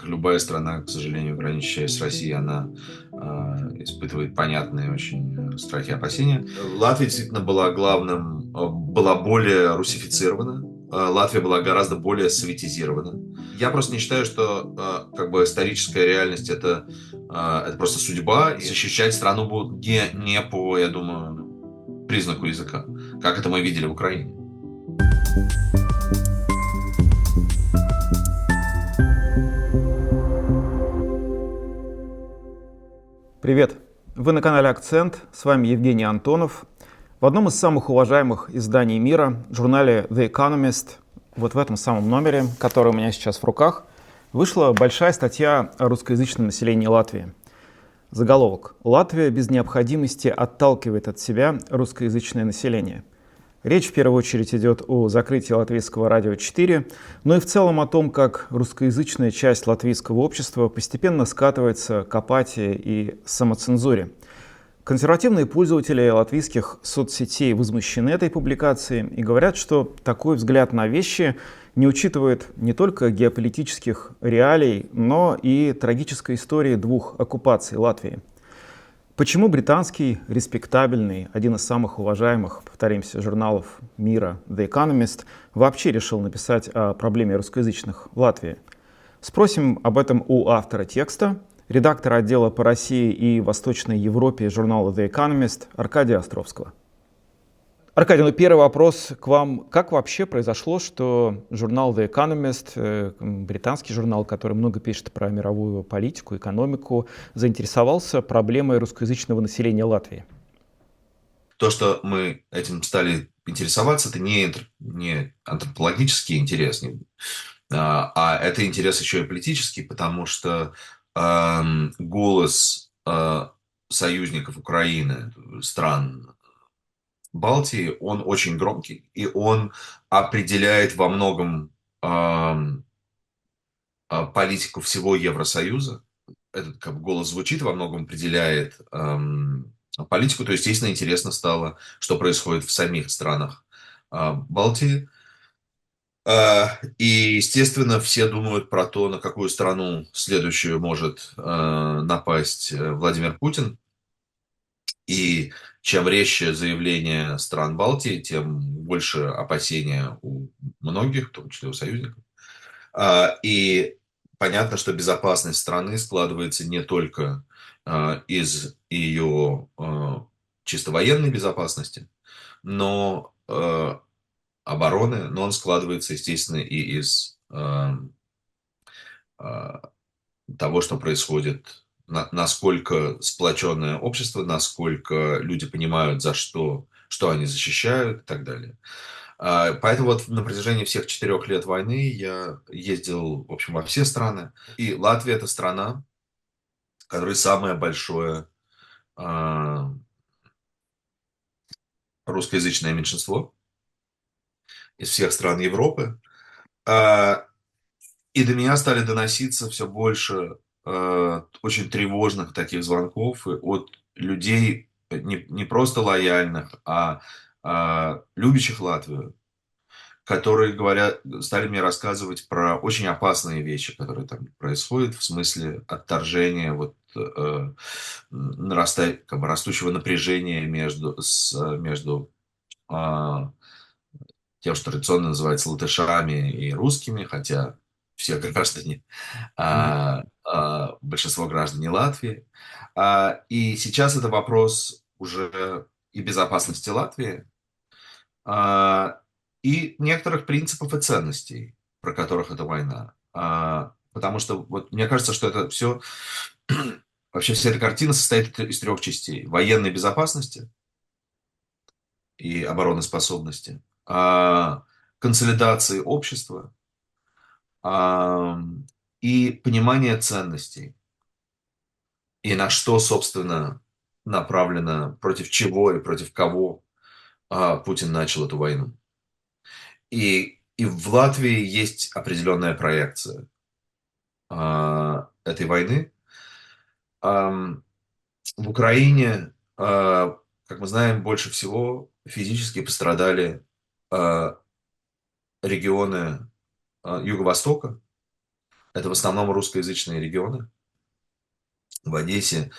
любая страна, к сожалению, граничащая с Россией, она испытывает понятные очень страхи и опасения. Латвия действительно была главным, была более русифицирована. Латвия была гораздо более советизирована. Я просто не считаю, что как бы историческая реальность это просто судьба. И защищать страну будут не по, я думаю, признаку языка, как это мы видели в Украине. Привет! Вы на канале «Акцент», с вами Евгений Антонов. В одном из самых уважаемых изданий мира, журнале The Economist, вот в этом самом номере, который у меня сейчас в руках, вышла большая статья о русскоязычном населении Латвии. Заголовок: «Латвия без необходимости отталкивает от себя русскоязычное население». Речь в первую очередь идет о закрытии Латвийского радио 4, но и в целом о том, как русскоязычная часть латвийского общества постепенно скатывается к апатии и самоцензуре. Консервативные пользователи латвийских соцсетей возмущены этой публикацией и говорят, что такой взгляд на вещи не учитывает не только геополитических реалий, но и трагической истории двух оккупаций Латвии. Почему британский, респектабельный, один из самых уважаемых, повторимся, журналов мира, The Economist, вообще решил написать о проблеме русскоязычных в Латвии? Спросим об этом у автора текста, редактора отдела по России и Восточной Европе журнала The Economist Аркадия Островского. Аркадий, ну первый вопрос к вам. Как вообще произошло, что журнал The Economist, британский журнал, который много пишет про мировую политику, экономику, заинтересовался проблемой русскоязычного населения Латвии? То, что мы этим стали интересоваться, это не антропологический интерес, а это интерес еще и политический, потому что голос союзников Украины, стран Балтии, он очень громкий, и он определяет во многом политику всего Евросоюза. Этот как бы голос звучит, во многом определяет политику. То есть, естественно, интересно стало, что происходит в самих странах Балтии. И, естественно, все думают про то, на какую страну следующую может напасть Владимир Путин. И чем резче заявление стран Балтии, тем больше опасения у многих, в том числе у союзников. И понятно, что безопасность страны складывается не только из ее чисто военной безопасности, но обороны, но он складывается, естественно, и из того, что происходит, насколько сплоченное общество, насколько люди понимают, за что они защищают и так далее. Поэтому вот на протяжении всех 4 лет войны я ездил, в общем, во все страны. И Латвия — это страна, в которой самое большое а, русскоязычное меньшинство из всех стран Европы. А, И до меня стали доноситься все больше очень тревожных таких звонков от людей не просто лояльных, а любящих Латвию, которые говорят, стали мне рассказывать про очень опасные вещи, которые там происходят, в смысле отторжения, вот, как бы растущего напряжения между а, тем, что традиционно называется латышами и русскими, хотя все граждане, большинство граждане Латвии. И сейчас это вопрос уже и безопасности Латвии, а, и некоторых принципов и ценностей, про которых эта война. Потому что вот мне кажется, что это все, вообще вся эта картина состоит из 3 частей: военной безопасности и обороноспособности, консолидации общества, а, и понимания ценностей, и на что, собственно, направлено, против чего и против кого Путин начал эту войну. И в Латвии есть определенная проекция этой войны. В Украине, как мы знаем, больше всего физически пострадали регионы Юго-Востока, Это в основном русскоязычные регионы. В Одессе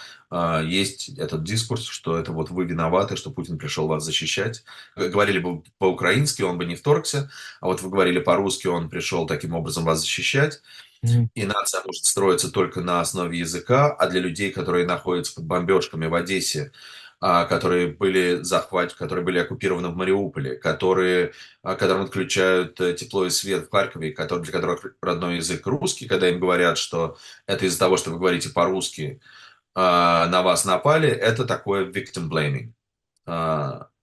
есть этот дискурс, что это вот вы виноваты, что Путин пришел вас защищать. Говорили бы по-украински, он бы не вторгся, а вот вы говорили по-русски, он пришел таким образом вас защищать. Мгм. И нация может строиться только на основе языка, а для людей, которые находятся под бомбежками в Одессе, которые были оккупированы в Мариуполе, которым отключают тепло и свет в Харькове, для которых родной язык русский, когда им говорят, что это из-за того, что вы говорите по-русски, на вас напали, это такое victim blaming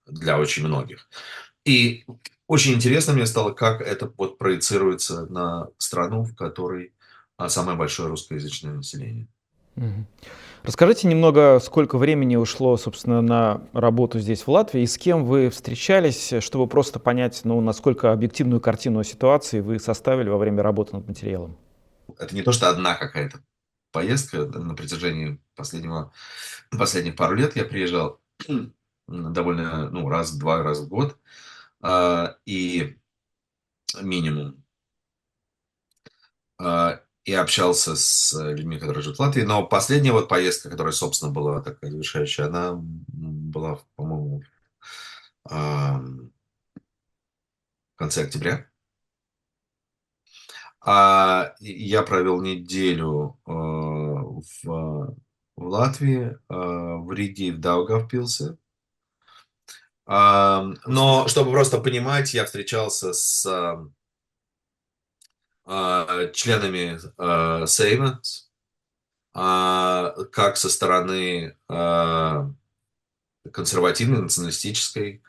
для очень многих. И очень интересно мне стало, как это вот проецируется на страну, в которой самое большое русскоязычное население. Мгм. Расскажите немного, сколько времени ушло, собственно, на работу здесь, в Латвии, и с кем вы встречались, чтобы просто понять, ну, насколько объективную картину о ситуации вы составили во время работы над материалом. Это не то, что одна какая-то поездка на протяжении последних пару лет я приезжал довольно, ну, раз-два раз в год, и минимум. И общался с людьми, которые живут в Латвии. Но последняя вот поездка, которая, собственно, была такая завершающая, она была, по-моему, в конце октября. Я провел неделю в Латвии, в Риге и в Даугавпилсе. Но, чтобы просто понимать, я встречался с членами Сейма, как со стороны консервативной, националистической,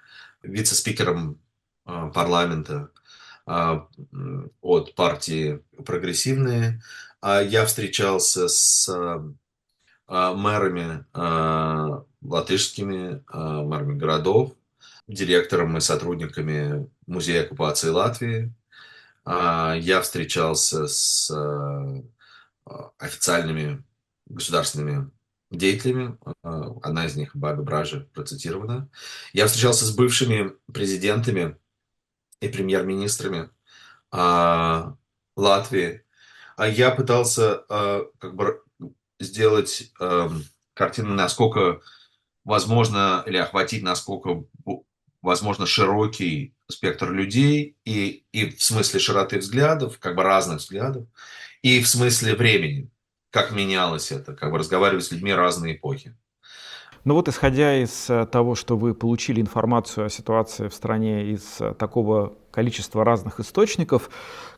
вице-спикером парламента от партии «Прогрессивные». Я встречался с мэрами латышскими, мэрами городов, директором и сотрудниками Музея оккупации Латвии. Я встречался с официальными государственными деятелями. Одна из них, Баба Бража, процитирована. Я встречался с бывшими президентами и премьер-министрами Латвии. Я пытался как бы сделать картину, насколько возможно, или охватить, насколько возможно, широкий спектр людей, и в смысле широты взглядов, как бы разных взглядов, и в смысле времени, как менялось это, как бы разговаривать с людьми разной эпохи. Ну вот, исходя из того, что вы получили информацию о ситуации в стране из такого количества разных источников,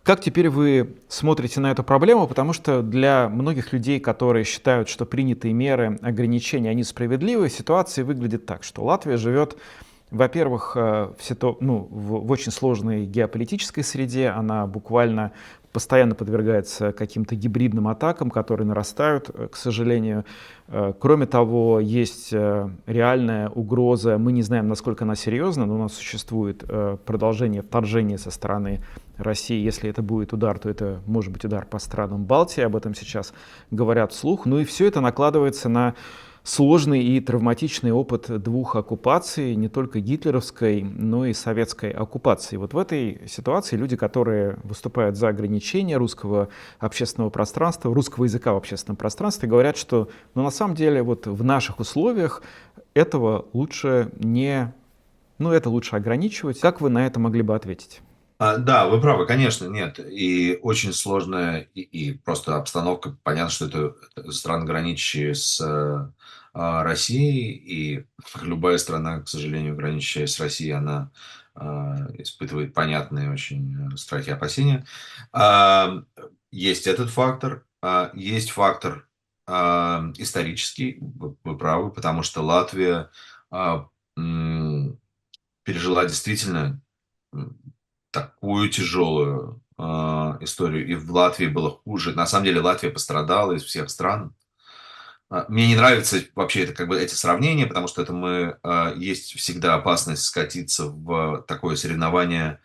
как теперь вы смотрите на эту проблему? Потому что для многих людей, которые считают, что принятые меры ограничения, они справедливы, ситуация выглядит так, что Латвия живет, во-первых, в очень сложной геополитической среде, она буквально постоянно подвергается каким-то гибридным атакам, которые нарастают, к сожалению. Кроме того, есть реальная угроза, мы не знаем, насколько она серьезна, но у нас существует продолжение вторжения со стороны России. Если это будет удар, то это может быть удар по странам Балтии, об этом сейчас говорят вслух. Ну и все это накладывается на сложный и травматичный опыт двух оккупаций, не только гитлеровской, но и советской оккупации. Вот в этой ситуации люди, которые выступают за ограничение русского общественного пространства, русского языка в общественном пространстве, говорят, что на самом деле вот в наших условиях этого лучше это лучше ограничивать. Как вы на это могли бы ответить? Да, вы правы, конечно, нет. И очень сложная, и просто обстановка. Понятно, что это страны, граничащие с Россией, и любая страна, к сожалению, граничащая с Россией, она испытывает понятные очень страхи и опасения. А, Есть этот фактор. Есть фактор исторический, вы правы, потому что Латвия а, м, пережила действительно такую тяжелую историю. И в Латвии было хуже. На самом деле Латвия пострадала из всех стран. Мне не нравится вообще это, как бы, эти сравнения, потому что есть всегда опасность скатиться в такое соревнование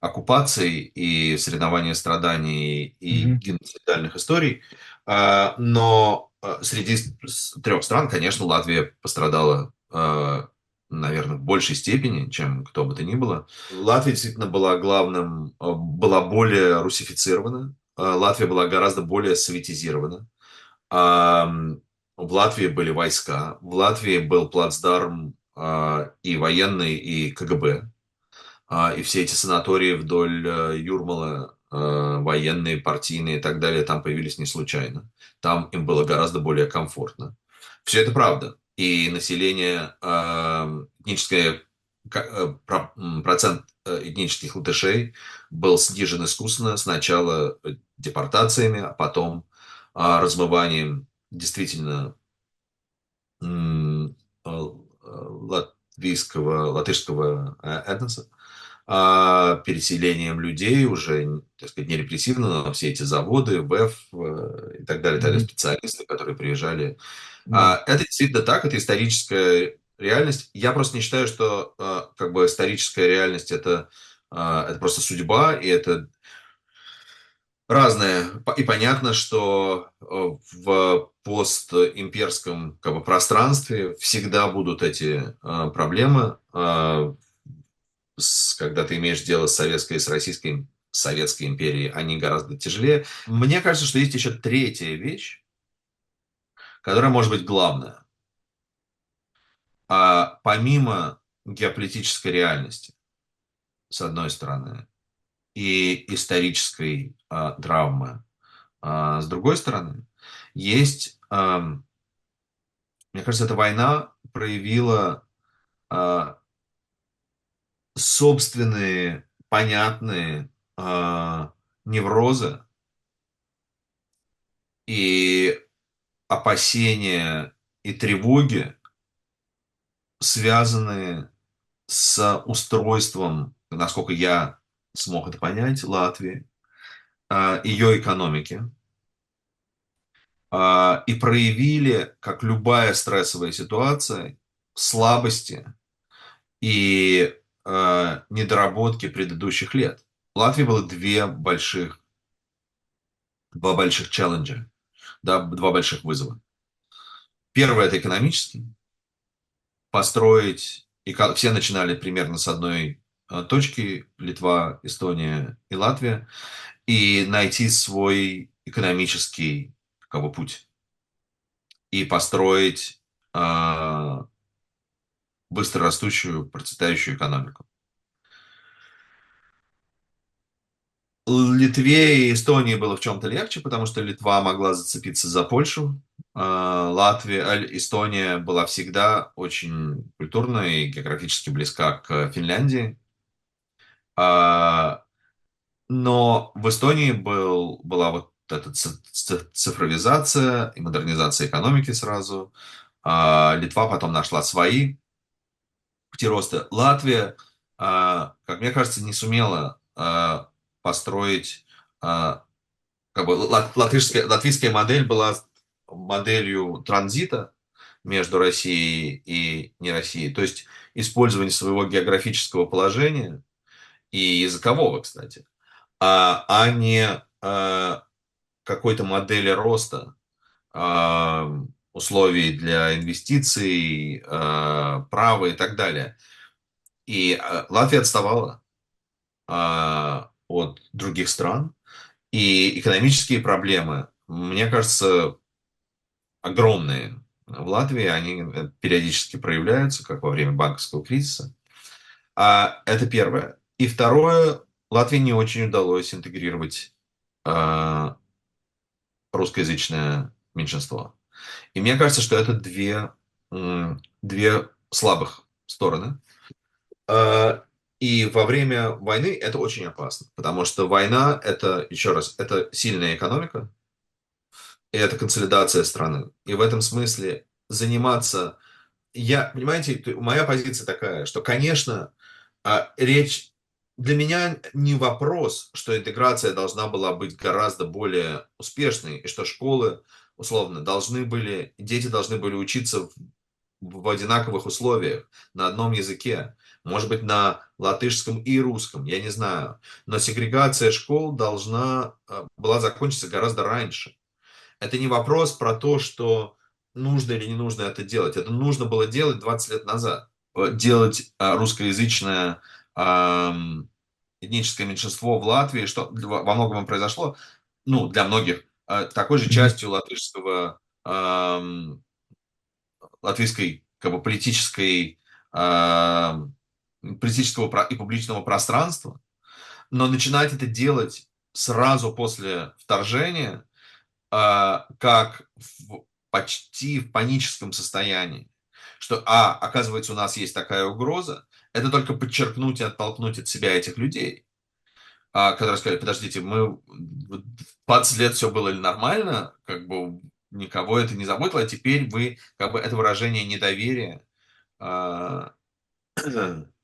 оккупаций и соревнование страданий и Мгм. геноцидальных историй. Но среди трех стран, конечно, Латвия пострадала, наверное, в большей степени, чем кто бы то ни было. Латвия действительно была была более русифицирована, Латвия была гораздо более советизирована. Ам, В Латвии были войска, в Латвии был плацдарм и военный, и КГБ. И все эти санатории вдоль Юрмала, военные, партийные и так далее, там появились не случайно. Там им было гораздо более комфортно. Все это правда. И население, этническое, процент этнических латышей был снижен искусственно. Сначала депортациями, а потом размыванием действительно м, латышского этноса, переселением людей уже, так сказать, не репрессивно, но все эти заводы, ВЭФ и так далее, Мгм. специалисты, которые приезжали. Да. Это действительно так, это историческая реальность. Я просто не считаю, что как бы историческая реальность это просто судьба, и это разное. И понятно, что в постимперском как бы, пространстве всегда будут эти проблемы, когда ты имеешь дело с советской и с российской советской империей, они гораздо тяжелее. Мне кажется, что есть еще третья вещь, которая может быть главная. Помимо геополитической реальности, с одной стороны, и исторической травмы, с другой стороны, есть, мне кажется, эта война проявила а, собственные понятные неврозы и опасения и тревоги, связанные с устройством, насколько я смог это понять, Латвии, ее экономики, и проявили, как любая стрессовая ситуация, слабости и недоработки предыдущих лет. В Латвии было два больших челленджа, да, два больших вызова. Первый – это экономический. Построить, и все начинали примерно с одной точки, Литва, Эстония и Латвия, и найти свой экономический как бы, путь и построить быстрорастущую, процветающую экономику. Литве и Эстонии было в чем-то легче, потому что Литва могла зацепиться за Польшу. Эстония была всегда очень культурно и географически близка к Финляндии. А, Но в Эстонии была вот эта цифровизация и модернизация экономики сразу. Литва потом нашла свои пути роста. Латвия, как мне кажется, не сумела построить как бы латвийская модель была моделью транзита между Россией и не Россией. То есть использование своего географического положения и языкового, кстати, не какой-то модели роста, условий для инвестиций, права и так далее. И Латвия отставала от других стран, и экономические проблемы, мне кажется, огромные. В Латвии они периодически проявляются, как во время банковского кризиса. Это первое. И второе, Латвии не очень удалось интегрировать а, русскоязычное меньшинство. И мне кажется, что это две слабых стороны. И во время войны это очень опасно, потому что война это, еще раз, это сильная экономика, и это консолидация страны. И в этом смысле заниматься... Понимаете, моя позиция такая, что, конечно, речь... Для меня не вопрос, что интеграция должна была быть гораздо более успешной, и что школы, условно, дети должны были учиться в одинаковых условиях, на одном языке, может быть, на латышском и русском, я не знаю. Но сегрегация школ была закончиться гораздо раньше. Это не вопрос про то, что нужно или не нужно это делать. Это нужно было делать 20 лет назад. Делать русскоязычное этническое меньшинство в Латвии, что во многом и произошло, ну, для многих, такой же Мгм. частью латвийской как бы политического и публичного пространства, но начинать это делать сразу после вторжения, как почти в паническом состоянии, что, оказывается, у нас есть такая угроза, это только подчеркнуть и оттолкнуть от себя этих людей, которые сказали: подождите, мы 20 лет все было нормально, как бы никого это не заботило, а теперь вы, как бы, это выражение недоверия, а,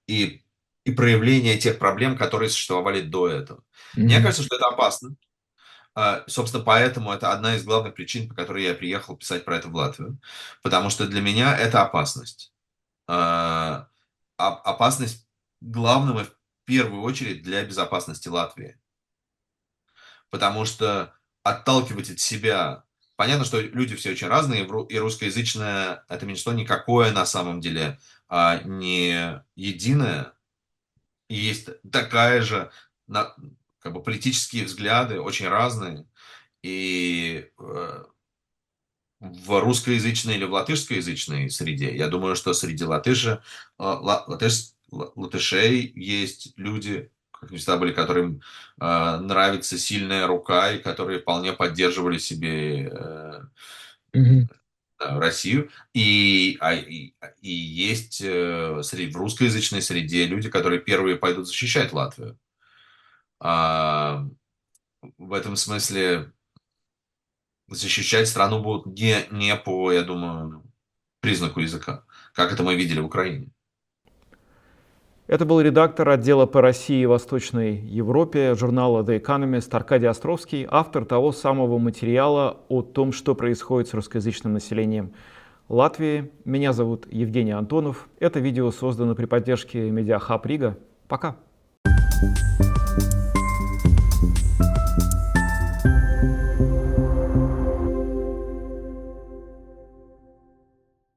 и, и проявление тех проблем, которые существовали до этого. Мне Мгм. кажется, что это опасно. Собственно, поэтому это одна из главных причин, по которой я приехал писать про это в Латвию. Потому что для меня это опасность. А, Опасность главного в первую очередь для безопасности Латвии. Потому что отталкивать от себя... Понятно, что люди все очень разные, и русскоязычное это меньшинство никакое на самом деле не единое. И есть такая же, как бы политические взгляды очень разные. И в русскоязычной или в латышскоязычной среде, я думаю, что среди латышей есть люди, как всегда были, которым нравится сильная рука и которые вполне поддерживали себе Мгм. Россию. И есть в русскоязычной среде люди, которые первые пойдут защищать Латвию. А, в этом смысле защищать страну будут не по, я думаю, признаку языка, как это мы видели в Украине. Это был редактор отдела по России и Восточной Европе журнала The Economist Аркадий Островский, автор того самого материала о том, что происходит с русскоязычным населением Латвии. Меня зовут Евгений Антонов. Это видео создано при поддержке Медиахаб Рига. Пока.